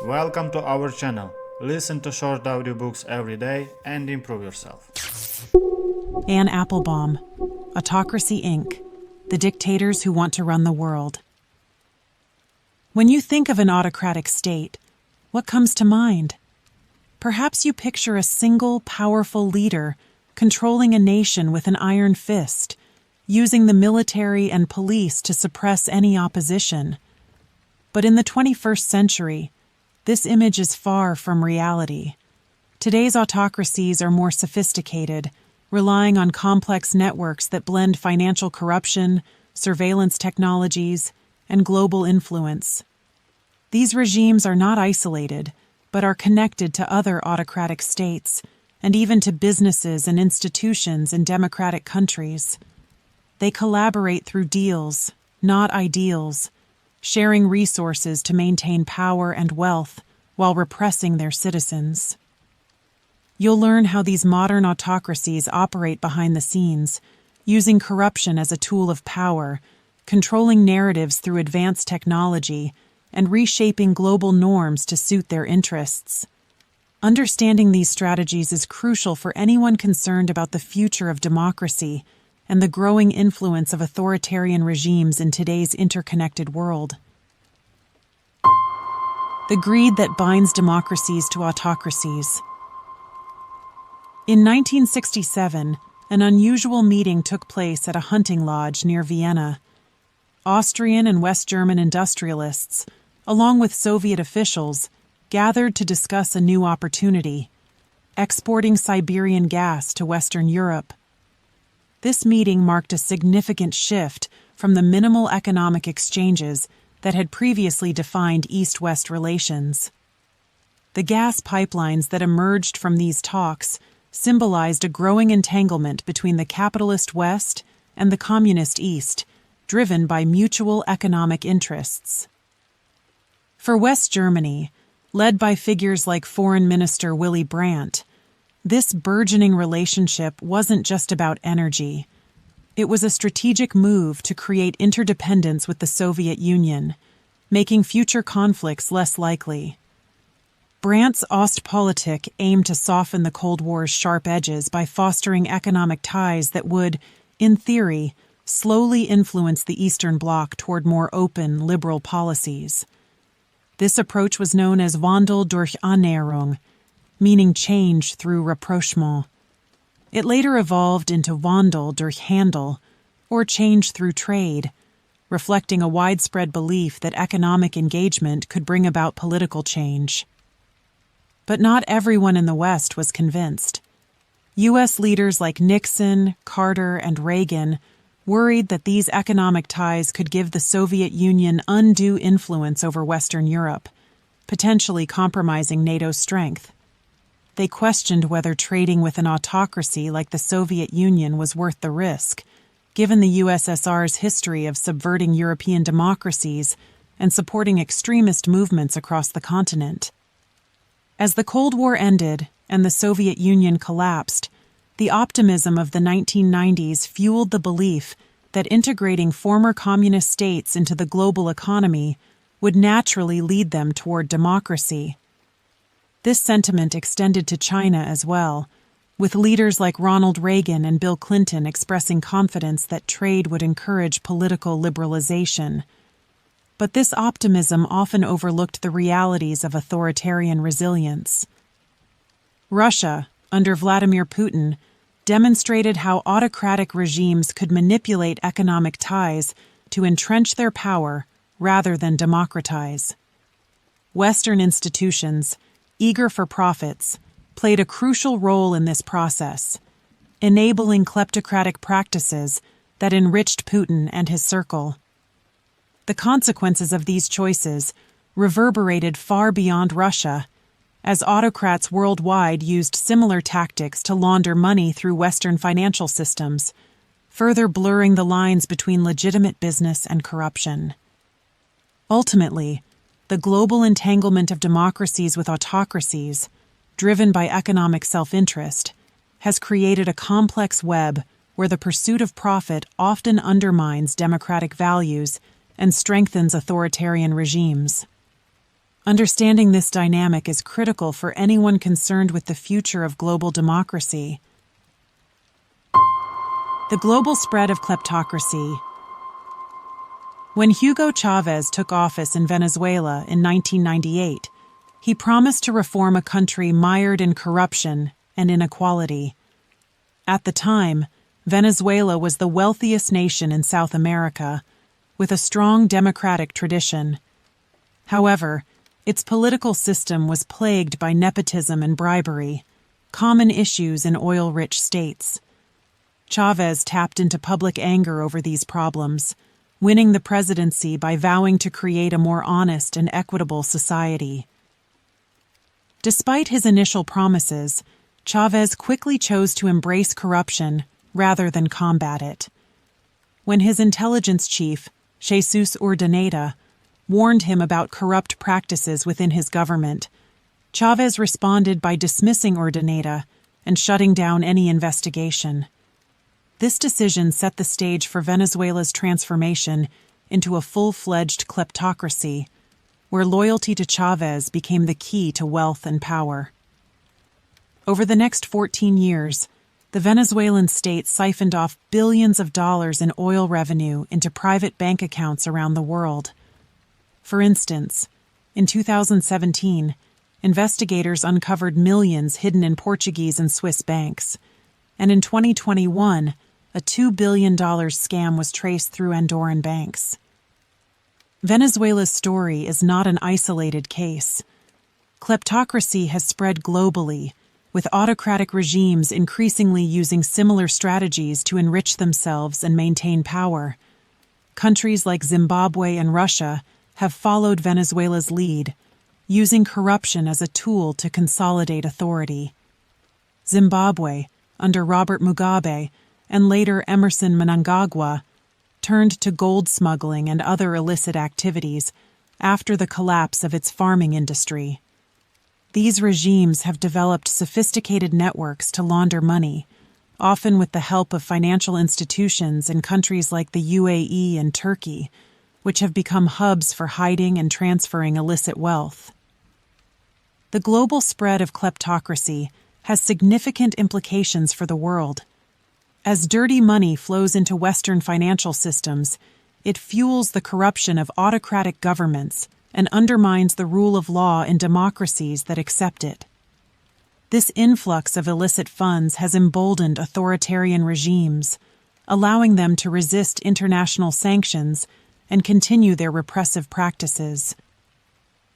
Welcome to our channel. Listen to short audiobooks every day and improve yourself. Anne Applebaum, Autocracy, Inc., The Dictators Who Want to Run the World. When you think of an autocratic state, what comes to mind? Perhaps you picture a single, powerful leader controlling a nation with an iron fist, using the military and police to suppress any opposition. But in the 21st century, this image is far from reality. Today's autocracies are more sophisticated, relying on complex networks that blend financial corruption, surveillance technologies, and global influence. These regimes are not isolated, but are connected to other autocratic states, and even to businesses and institutions in democratic countries. They collaborate through deals, not ideals, sharing resources to maintain power and wealth while repressing their citizens. You'll learn how these modern autocracies operate behind the scenes, using corruption as a tool of power, controlling narratives through advanced technology, and reshaping global norms to suit their interests. Understanding these strategies is crucial for anyone concerned about the future of democracy and the growing influence of authoritarian regimes in today's interconnected world. The greed that binds democracies to autocracies. In 1967, an unusual meeting took place at a hunting lodge near Vienna. Austrian and West German industrialists, along with Soviet officials, gathered to discuss a new opportunity: exporting Siberian gas to Western Europe. This meeting marked a significant shift from the minimal economic exchanges that had previously defined East-West relations. The gas pipelines that emerged from these talks symbolized a growing entanglement between the capitalist West and the communist East, driven by mutual economic interests. For West Germany, led by figures like Foreign Minister Willy Brandt, this burgeoning relationship wasn't just about energy. It was a strategic move to create interdependence with the Soviet Union, making future conflicts less likely. Brandt's Ostpolitik aimed to soften the Cold War's sharp edges by fostering economic ties that would, in theory, slowly influence the Eastern Bloc toward more open, liberal policies. This approach was known as Wandel durch Annäherung, meaning change through rapprochement. It later evolved into Wandel durch Handel, or change through trade, reflecting a widespread belief that economic engagement could bring about political change. But not everyone in the West was convinced. U.S. leaders like Nixon, Carter, and Reagan worried that these economic ties could give the Soviet Union undue influence over Western Europe, potentially compromising NATO's strength. They questioned whether trading with an autocracy like the Soviet Union was worth the risk, given the USSR's history of subverting European democracies and supporting extremist movements across the continent. As the Cold War ended and the Soviet Union collapsed, the optimism of the 1990s fueled the belief that integrating former communist states into the global economy would naturally lead them toward democracy. This sentiment extended to China as well, with leaders like Ronald Reagan and Bill Clinton expressing confidence that trade would encourage political liberalization. But this optimism often overlooked the realities of authoritarian resilience. Russia, under Vladimir Putin, demonstrated how autocratic regimes could manipulate economic ties to entrench their power rather than democratize. Western institutions, eager for profits, played a crucial role in this process, enabling kleptocratic practices that enriched Putin and his circle. The consequences of these choices reverberated far beyond Russia, as autocrats worldwide used similar tactics to launder money through Western financial systems, further blurring the lines between legitimate business and corruption. Ultimately, the global entanglement of democracies with autocracies, driven by economic self-interest, has created a complex web where the pursuit of profit often undermines democratic values and strengthens authoritarian regimes. Understanding this dynamic is critical for anyone concerned with the future of global democracy. The global spread of kleptocracy. When Hugo Chavez took office in Venezuela in 1998, he promised to reform a country mired in corruption and inequality. At the time, Venezuela was the wealthiest nation in South America, with a strong democratic tradition. However, its political system was plagued by nepotism and bribery, common issues in oil-rich states. Chavez tapped into public anger over these problems, winning the presidency by vowing to create a more honest and equitable society. Despite his initial promises, Chavez quickly chose to embrace corruption rather than combat it. When his intelligence chief, Jesus Urdaneta, warned him about corrupt practices within his government, Chavez responded by dismissing Urdaneta and shutting down any investigation. This decision set the stage for Venezuela's transformation into a full-fledged kleptocracy, where loyalty to Chavez became the key to wealth and power. Over the next 14 years, the Venezuelan state siphoned off billions of dollars in oil revenue into private bank accounts around the world. For instance, in 2017, investigators uncovered millions hidden in Portuguese and Swiss banks, and in 2021, a $2 billion scam was traced through Andorran banks. Venezuela's story is not an isolated case. Kleptocracy has spread globally, with autocratic regimes increasingly using similar strategies to enrich themselves and maintain power. Countries like Zimbabwe and Russia have followed Venezuela's lead, using corruption as a tool to consolidate authority. Zimbabwe, under Robert Mugabe and later Emerson Mnangagwa, turned to gold smuggling and other illicit activities after the collapse of its farming industry. These regimes have developed sophisticated networks to launder money, often with the help of financial institutions in countries like the UAE and Turkey, which have become hubs for hiding and transferring illicit wealth. The global spread of kleptocracy has significant implications for the world. As dirty money flows into Western financial systems, it fuels the corruption of autocratic governments and undermines the rule of law in democracies that accept it. This influx of illicit funds has emboldened authoritarian regimes, allowing them to resist international sanctions and continue their repressive practices.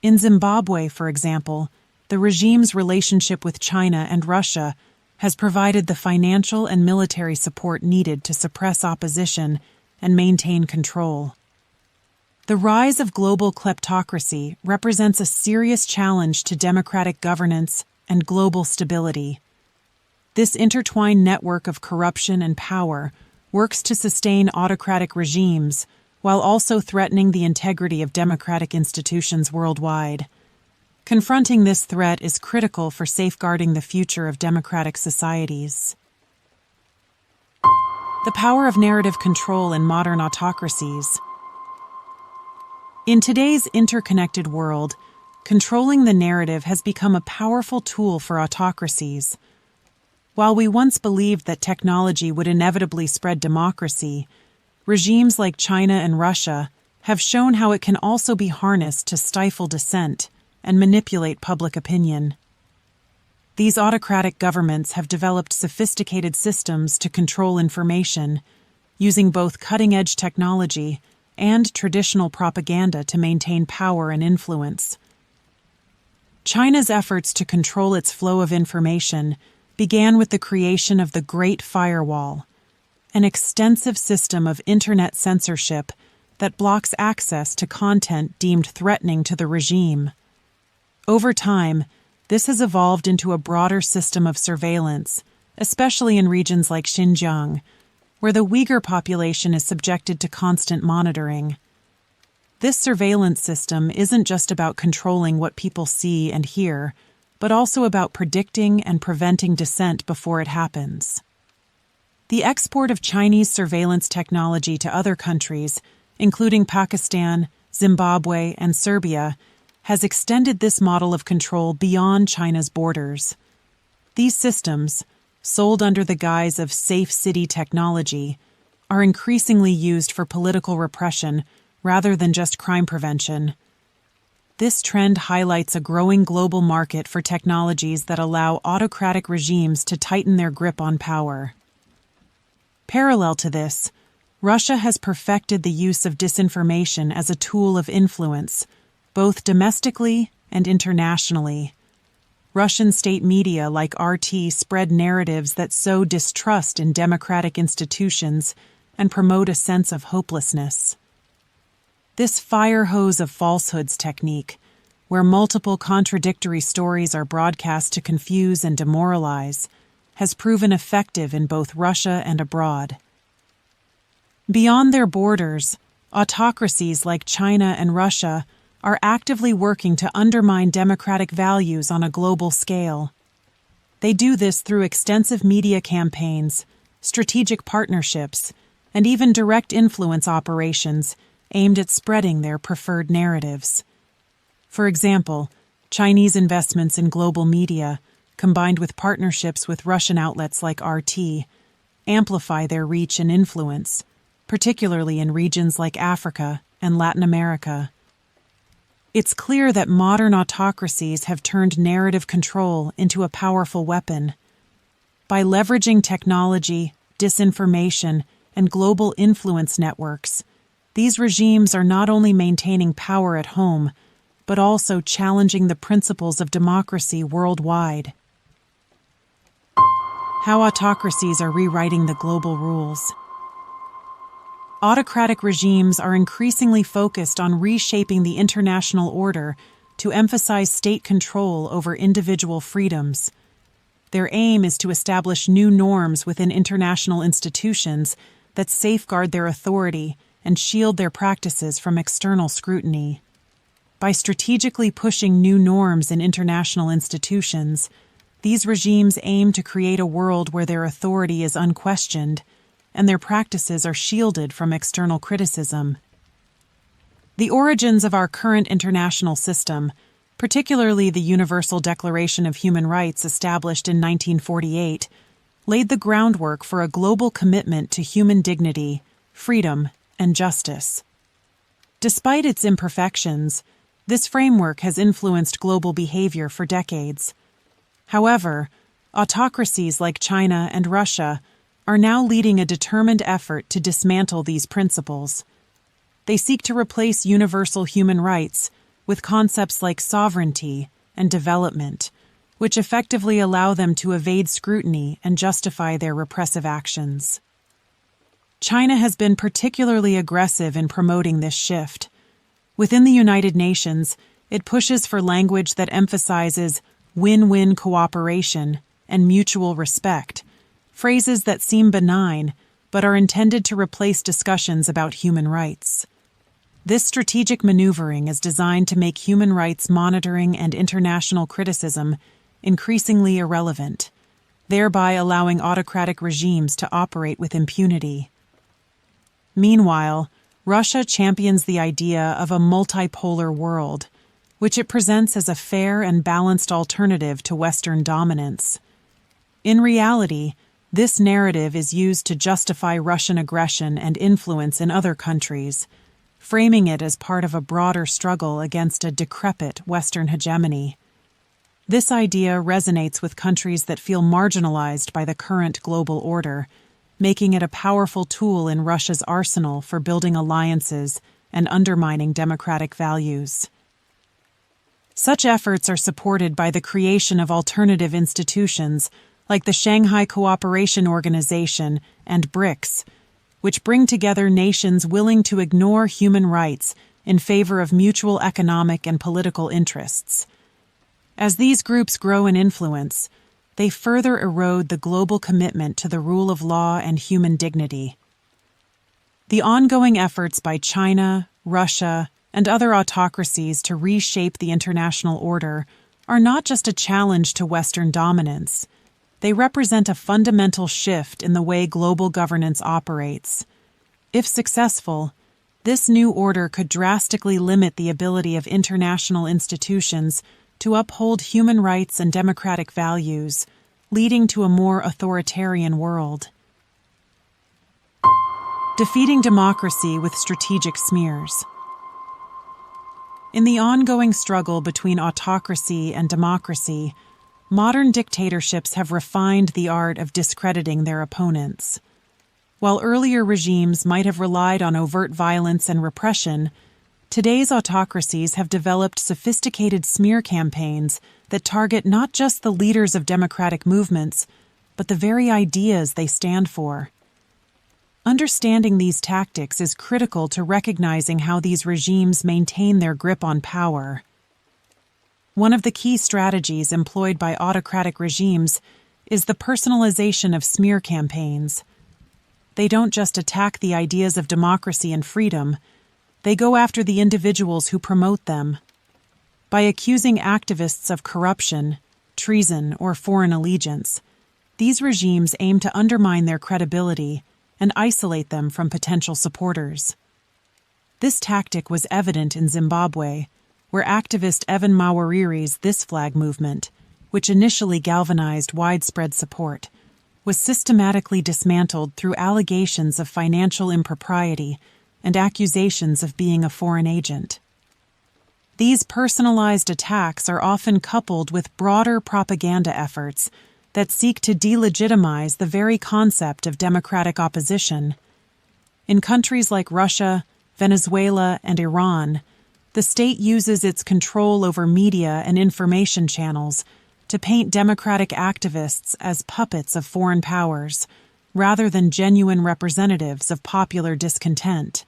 In Zimbabwe, for example, the regime's relationship with China and Russia has provided the financial and military support needed to suppress opposition and maintain control. The rise of global kleptocracy represents a serious challenge to democratic governance and global stability. This intertwined network of corruption and power works to sustain autocratic regimes while also threatening the integrity of democratic institutions worldwide. Confronting this threat is critical for safeguarding the future of democratic societies. The power of narrative control in modern autocracies. In today's interconnected world, controlling the narrative has become a powerful tool for autocracies. While we once believed that technology would inevitably spread democracy, regimes like China and Russia have shown how it can also be harnessed to stifle dissent and manipulate public opinion. These autocratic governments have developed sophisticated systems to control information, using both cutting-edge technology and traditional propaganda to maintain power and influence. China's efforts to control its flow of information began with the creation of the Great Firewall, an extensive system of internet censorship that blocks access to content deemed threatening to the regime. Over time, this has evolved into a broader system of surveillance, especially in regions like Xinjiang, where the Uyghur population is subjected to constant monitoring. This surveillance system isn't just about controlling what people see and hear, but also about predicting and preventing dissent before it happens. The export of Chinese surveillance technology to other countries, including Pakistan, Zimbabwe, and Serbia, has extended this model of control beyond China's borders. These systems, sold under the guise of safe city technology, are increasingly used for political repression rather than just crime prevention. This trend highlights a growing global market for technologies that allow autocratic regimes to tighten their grip on power. Parallel to this, Russia has perfected the use of disinformation as a tool of influence, both domestically and internationally. Russian state media like RT spread narratives that sow distrust in democratic institutions and promote a sense of hopelessness. This fire hose of falsehoods technique, where multiple contradictory stories are broadcast to confuse and demoralize, has proven effective in both Russia and abroad. Beyond their borders, autocracies like China and Russia are actively working to undermine democratic values on a global scale. They do this through extensive media campaigns, strategic partnerships, and even direct influence operations aimed at spreading their preferred narratives. For example, Chinese investments in global media, combined with partnerships with Russian outlets like RT, amplify their reach and influence, particularly in regions like Africa and Latin America. It's clear that modern autocracies have turned narrative control into a powerful weapon. By leveraging technology, disinformation, and global influence networks, these regimes are not only maintaining power at home, but also challenging the principles of democracy worldwide. How autocracies are rewriting the global rules. Autocratic regimes are increasingly focused on reshaping the international order to emphasize state control over individual freedoms. Their aim is to establish new norms within international institutions that safeguard their authority and shield their practices from external scrutiny. By strategically pushing new norms in international institutions, these regimes aim to create a world where their authority is unquestioned and their practices are shielded from external criticism. The origins of our current international system, particularly the Universal Declaration of Human Rights established in 1948, laid the groundwork for a global commitment to human dignity, freedom, and justice. Despite its imperfections, this framework has influenced global behavior for decades. However, autocracies like China and Russia are now leading a determined effort to dismantle these principles. They seek to replace universal human rights with concepts like sovereignty and development, which effectively allow them to evade scrutiny and justify their repressive actions. China has been particularly aggressive in promoting this shift. Within the United Nations, it pushes for language that emphasizes win-win cooperation and mutual respect, phrases that seem benign but are intended to replace discussions about human rights. This strategic maneuvering is designed to make human rights monitoring and international criticism increasingly irrelevant, thereby allowing autocratic regimes to operate with impunity. Meanwhile, Russia champions the idea of a multipolar world, which it presents as a fair and balanced alternative to Western dominance. In reality, this narrative is used to justify Russian aggression and influence in other countries, framing it as part of a broader struggle against a decrepit Western hegemony. This idea resonates with countries that feel marginalized by the current global order, making it a powerful tool in Russia's arsenal for building alliances and undermining democratic values. Such efforts are supported by the creation of alternative institutions like the Shanghai Cooperation Organization and BRICS, which bring together nations willing to ignore human rights in favor of mutual economic and political interests. As these groups grow in influence, they further erode the global commitment to the rule of law and human dignity. The ongoing efforts by China, Russia, and other autocracies to reshape the international order are not just a challenge to Western dominance. They represent a fundamental shift in the way global governance operates. If successful, This new order could drastically limit the ability of international institutions to uphold human rights and democratic values, leading to a more authoritarian world. Defeating democracy with strategic smears. In the ongoing struggle between autocracy and democracy, modern dictatorships have refined the art of discrediting their opponents. While earlier regimes might have relied on overt violence and repression, today's autocracies have developed sophisticated smear campaigns that target not just the leaders of democratic movements, but the very ideas they stand for. Understanding these tactics is critical to recognizing how these regimes maintain their grip on power. One of the key strategies employed by autocratic regimes is the personalization of smear campaigns. They don't just attack the ideas of democracy and freedom, they go after the individuals who promote them. By accusing activists of corruption, treason, or foreign allegiance, these regimes aim to undermine their credibility and isolate them from potential supporters. This tactic was evident in Zimbabwe, where activist Evan Mawariri's This Flag movement, which initially galvanized widespread support, was systematically dismantled through allegations of financial impropriety and accusations of being a foreign agent. These personalized attacks are often coupled with broader propaganda efforts that seek to delegitimize the very concept of democratic opposition. In countries like Russia, Venezuela, and Iran, the state uses its control over media and information channels to paint democratic activists as puppets of foreign powers, rather than genuine representatives of popular discontent.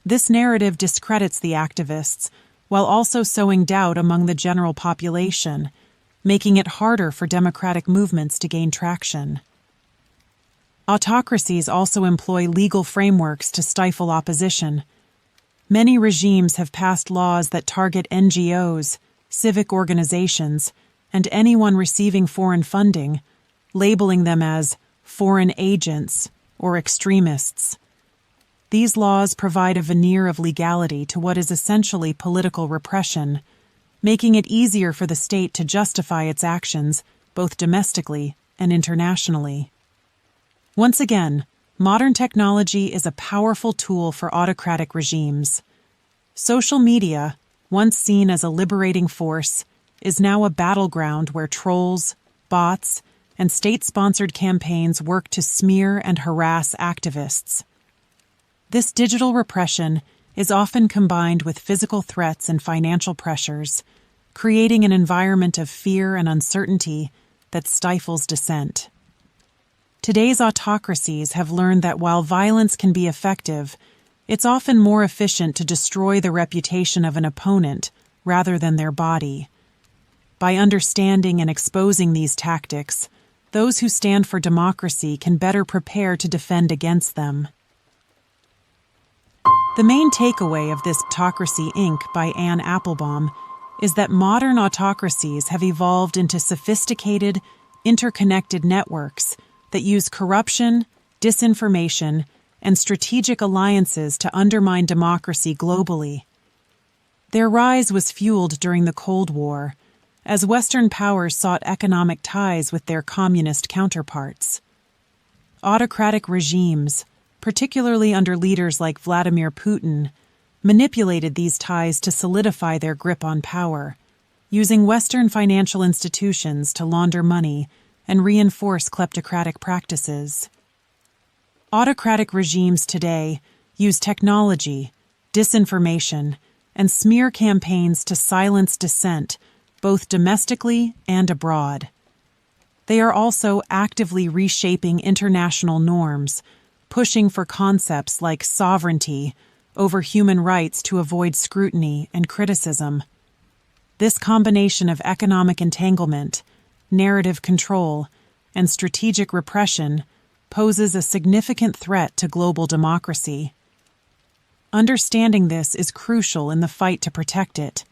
This narrative discredits the activists, while also sowing doubt among the general population, making it harder for democratic movements to gain traction. Autocracies also employ legal frameworks to stifle opposition. Many regimes have passed laws that target NGOs, civic organizations, and anyone receiving foreign funding, labeling them as foreign agents or extremists. These laws provide a veneer of legality to what is essentially political repression, making it easier for the state to justify its actions both domestically and internationally. Once again, modern technology is a powerful tool for autocratic regimes. Social media, once seen as a liberating force, is now a battleground where trolls, bots, and state-sponsored campaigns work to smear and harass activists. This digital repression is often combined with physical threats and financial pressures, creating an environment of fear and uncertainty that stifles dissent. Today's autocracies have learned that while violence can be effective, it's often more efficient to destroy the reputation of an opponent rather than their body. By understanding and exposing these tactics, those who stand for democracy can better prepare to defend against them. The main takeaway of this Autocracy Inc. by Anne Applebaum is that modern autocracies have evolved into sophisticated, interconnected networks that use corruption, disinformation, and strategic alliances to undermine democracy globally. Their rise was fueled during the Cold War, as Western powers sought economic ties with their communist counterparts. Autocratic regimes, particularly under leaders like Vladimir Putin, manipulated these ties to solidify their grip on power, using Western financial institutions to launder money and reinforce kleptocratic practices. Autocratic regimes today use technology, disinformation, and smear campaigns to silence dissent, both domestically and abroad. They are also actively reshaping international norms, pushing for concepts like sovereignty over human rights to avoid scrutiny and criticism. This combination of economic entanglement, narrative control, and strategic repression poses a significant threat to global democracy. Understanding this is crucial in the fight to protect it.